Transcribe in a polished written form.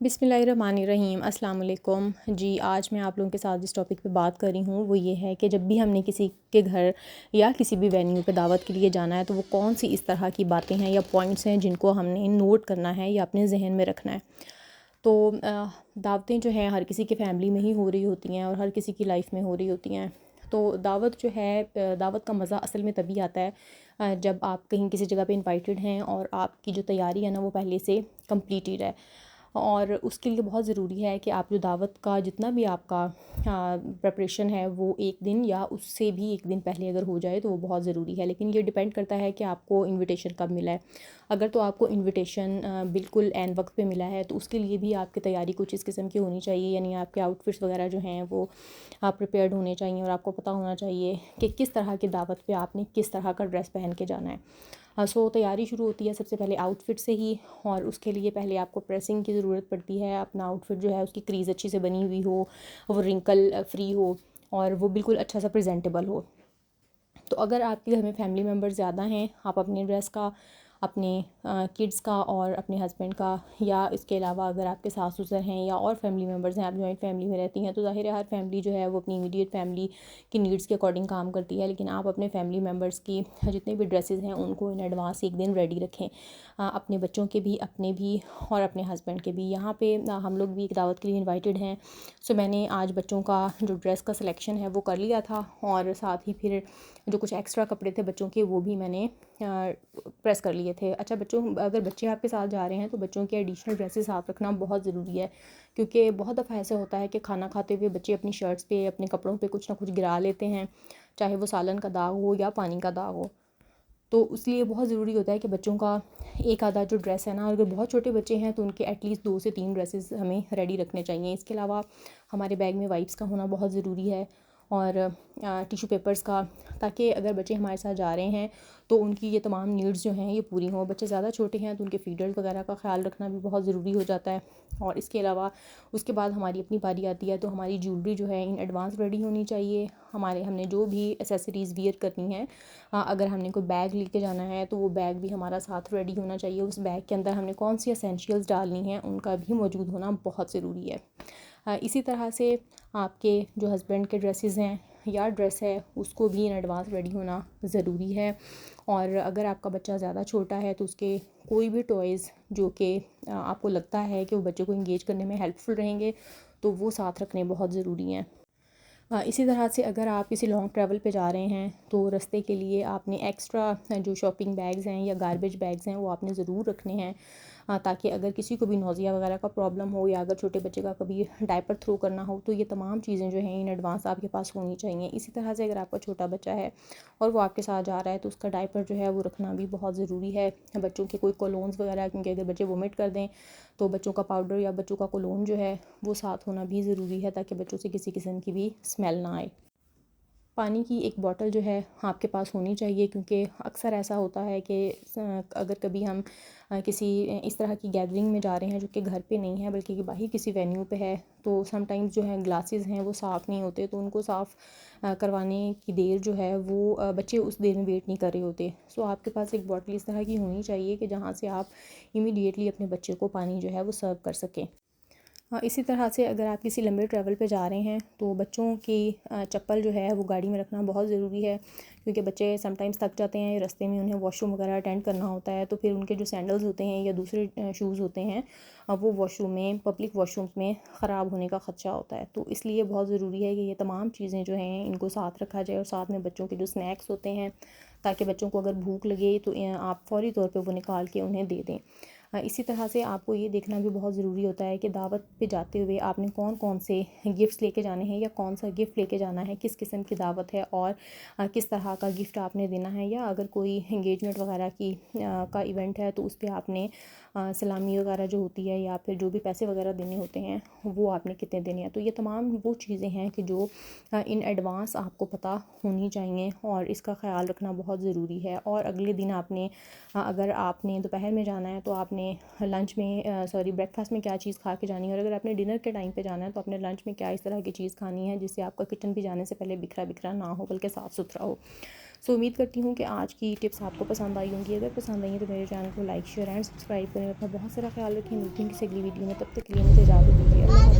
बिस्मिल्लाहिर्रहमानिर्रहीम अस्सलाम वालेकुम जी। आज मैं आप लोगों के साथ जिस टॉपिक पे बात कर रही हूँ वो ये है कि जब भी हमने किसी के घर या किसी भी वेन्यू पे दावत के लिए जाना है तो वो कौन सी इस तरह की बातें हैं या पॉइंट्स हैं जिनको हमने नोट करना है या अपने जहन में रखना है। तो दावतें जो हैं हर किसी के फैमिली में ही हो रही होती हैं और हर किसी की लाइफ में हो रही होती हैं। तो दावत जो है दावत का मज़ा असल में तभी आता है जब आप कहीं किसी जगह पे इनवाइटेड हैं और आपकी जो तैयारी है ना वो पहले से कंप्लीटेड है। और उसके लिए बहुत ज़रूरी है कि आप जो दावत का जितना भी आपका प्रिपरेशन है वो एक दिन या उससे भी एक दिन पहले अगर हो जाए तो वो बहुत ज़रूरी है। लेकिन ये डिपेंड करता है कि आपको इनविटेशन कब मिला है। अगर तो आपको इनविटेशन बिल्कुल ऐन वक्त पे मिला है तो उसके लिए भी आपकी तैयारी कुछ इस किस्म की होनी चाहिए, यानी आपके आउटफिट्स वगैरह जो हैं वो आप प्रिपेयर्ड होने चाहिए और आपको पता होना चाहिए कि किस तरह की दावत पे आपने किस तरह का ड्रेस पहन के जाना है। सो तैयारी शुरू होती है सबसे पहले आउटफिट से ही। और उसके लिए पहले आपको प्रेसिंग की ज़रूरत पड़ती है। अपना आउटफिट जो है उसकी क्रीज़ अच्छी से बनी हुई हो, वो रिंकल फ्री हो और वो बिल्कुल अच्छा सा प्रेजेंटेबल हो। तो अगर आपके घर में फैमिली मेम्बर ज़्यादा हैं, आप अपने ड्रेस का, अपने किड्स का और अपने हस्बैंड का, या इसके अलावा अगर आपके सास ससुर हैं या और फैमिली मेम्बर्स हैं, आप जॉइंट फैमिली में रहती हैं, तो ज़ाहिर है हर फैमिली जो है वो अपनी इमीडिएट फैमिली की नीड्स के अकॉर्डिंग काम करती है। लेकिन आप अपने फैमिली मेम्बर्स की जितने भी ड्रेसेस हैं उनको इन एडवांस एक दिन रेडी रखें, अपने बच्चों के भी, अपने भी और अपने हस्बैंड के भी। यहाँ पे हम लोग भी एक दावत के लिए इन्वाइटेड हैं। सो मैंने आज बच्चों का जो ड्रेस का सिलेक्शन है वो कर लिया था और साथ ही फिर जो कुछ एक्स्ट्रा कपड़े थे बच्चों के वो भी मैंने प्रेस कर लिए थे। अच्छा, बच्चों अगर बच्चे आपके साथ जा रहे हैं तो बच्चों के एडिशनल ड्रेसेस साथ रखना बहुत ज़रूरी है, क्योंकि बहुत दफ़ा ऐसा होता है कि खाना खाते हुए बच्चे अपनी शर्ट्स पे, अपने कपड़ों पे कुछ ना कुछ गिरा लेते हैं, चाहे वो सालन का दाग हो या पानी का दाग हो। तो इसलिए बहुत ज़रूरी होता है कि बच्चों का एक आधा जो ड्रेस है ना, अगर बहुत छोटे बच्चे हैं तो उनके एटलीस्ट 2 से 3 ड्रेसेस हमें रेडी रखने चाहिए। इसके अलावा हमारे बैग में वाइप्स का होना बहुत ज़रूरी है और टिश्यू पेपर्स का, ताकि अगर बच्चे हमारे साथ जा रहे हैं तो उनकी ये तमाम नीड्स जो हैं ये पूरी हों। बच्चे ज़्यादा छोटे हैं तो उनके फीडर्स वगैरह का ख्याल रखना भी बहुत ज़रूरी हो जाता है। और इसके अलावा उसके बाद हमारी अपनी बारी आती है तो हमारी ज्वेलरी जो है इन एडवांस रेडी होनी चाहिए। हमने जो भी एसेसरीज़ वियर करनी है, अगर हमने कोई बैग लेके जाना है तो वो बैग भी हमारा साथ रेडी होना चाहिए। उस बैग के अंदर हमने कौन सी एसेंशियल्स डालनी हैं उनका भी मौजूद होना बहुत ज़रूरी है। इसी तरह से आपके जो हस्बैंड के ड्रेसेस हैं या ड्रेस है उसको भी इन एडवांस रेडी होना ज़रूरी है। और अगर आपका बच्चा ज़्यादा छोटा है तो उसके कोई भी टॉयज़ जो कि आपको लगता है कि वो बच्चे को इंगेज करने में हेल्पफुल रहेंगे तो वो साथ रखने बहुत ज़रूरी हैं। इसी तरह से अगर आप किसी लॉन्ग ट्रैवल पे जा रहे हैं तो रास्ते के लिए आपने एक्स्ट्रा जो शॉपिंग बैग्स हैं या गार्बेज बैग्स हैं वो आपने ज़रूर रखने हैं, ताकि अगर किसी को भी नौज़िया वगैरह का प्रॉब्लम हो या अगर छोटे बच्चे का कभी डायपर थ्रो करना हो तो ये तमाम चीज़ें जो हैं इन एडवांस आपके पास होनी चाहिए। इसी तरह से अगर आपका छोटा बच्चा है और वो आपके साथ जा रहा है तो उसका डायपर जो है वो रखना भी बहुत ज़रूरी है। बच्चों के कोई कोलोन्स वगैरह, क्योंकि अगर बच्चे वोमिट कर दें तो बच्चों का पाउडर या बच्चों का कोलोन जो है वो साथ होना भी ज़रूरी है, ताकि बच्चों से किसी किस्म की भी स्मेल ना आए। पानी की एक बॉटल जो है आपके पास होनी चाहिए, क्योंकि अक्सर ऐसा होता है कि अगर कभी हम किसी इस तरह की गैदरिंग में जा रहे हैं जो कि घर पे नहीं है बल्कि कि बाहर किसी वेन्यू पे है, तो समटाइम्स जो है ग्लासेस हैं वो साफ़ नहीं होते, तो उनको साफ़ करवाने की देर जो है वो बच्चे उस देर में वेट नहीं कर रहे होते। सो आपके पास एक बॉटल इस तरह की होनी चाहिए कि जहाँ से आप इमीडिएटली अपने बच्चे को पानी जो है वो सर्व कर सकें। हाँ, इसी तरह से अगर आप किसी लंबे ट्रैवल पे जा रहे हैं तो बच्चों की चप्पल जो है वो गाड़ी में रखना बहुत ज़रूरी है, क्योंकि बच्चे समटाइम्स थक जाते हैं रास्ते में, उन्हें वॉशरूम वगैरह अटेंड करना होता है, तो फिर उनके जो सैंडल्स होते हैं या दूसरे शूज़ होते हैं वो वॉशरूम में, पब्लिक वॉशरूम में ख़राब होने का ख़दशा होता है। तो इसलिए बहुत ज़रूरी है कि ये तमाम चीज़ें जो हैं इनको साथ रखा जाए और साथ में बच्चों के जो स्नैक्स होते हैं, ताकि बच्चों को अगर भूख लगे तो आप फ़ौरी तौर पर वो निकाल के उन्हें दे दें। इसी तरह से आपको ये देखना भी बहुत ज़रूरी होता है कि दावत पे जाते हुए आपने कौन कौन से गिफ्ट्स लेके जाने हैं या कौन सा गिफ्ट लेके जाना है, किस किस्म की दावत है और किस तरह का गिफ्ट आपने देना है, या अगर कोई एंगेजमेंट वगैरह की का इवेंट है तो उस पर आपने सलामी वगैरह जो होती है या फिर जो भी पैसे वगैरह देने होते हैं वो आपने कितने देने हैं। तो ये तमाम वो चीज़ें हैं कि जो इन एडवांस आपको पता होनी चाहिए और इसका ख्याल रखना बहुत ज़रूरी है। और अगले दिन आपने अगर आपने दोपहर में जाना है तो आपने लंच में ब्रेकफास्ट में क्या चीज़ खा के जानी है, और अगर आपने डिनर के टाइम पे जाना है तो अपने लंच में क्या इस तरह की चीज़ खानी है जिससे आपका किचन भी जाने से पहले बिखरा बिखरा ना हो बल्कि साफ़ सुथरा हो। सो उम्मीद करती हूँ कि आज की टिप्स आपको पसंद आई होंगी। अगर पसंद आई है तो मेरे चैनल को लाइक शेयर एंड सब्सक्राइब करें। अपना बहुत सारा ख्याल रखें। मिलती हूँ किसी अगली वीडियो में, तब तक के लिए मुझे इजाज़त दीजिए। अल्लाह।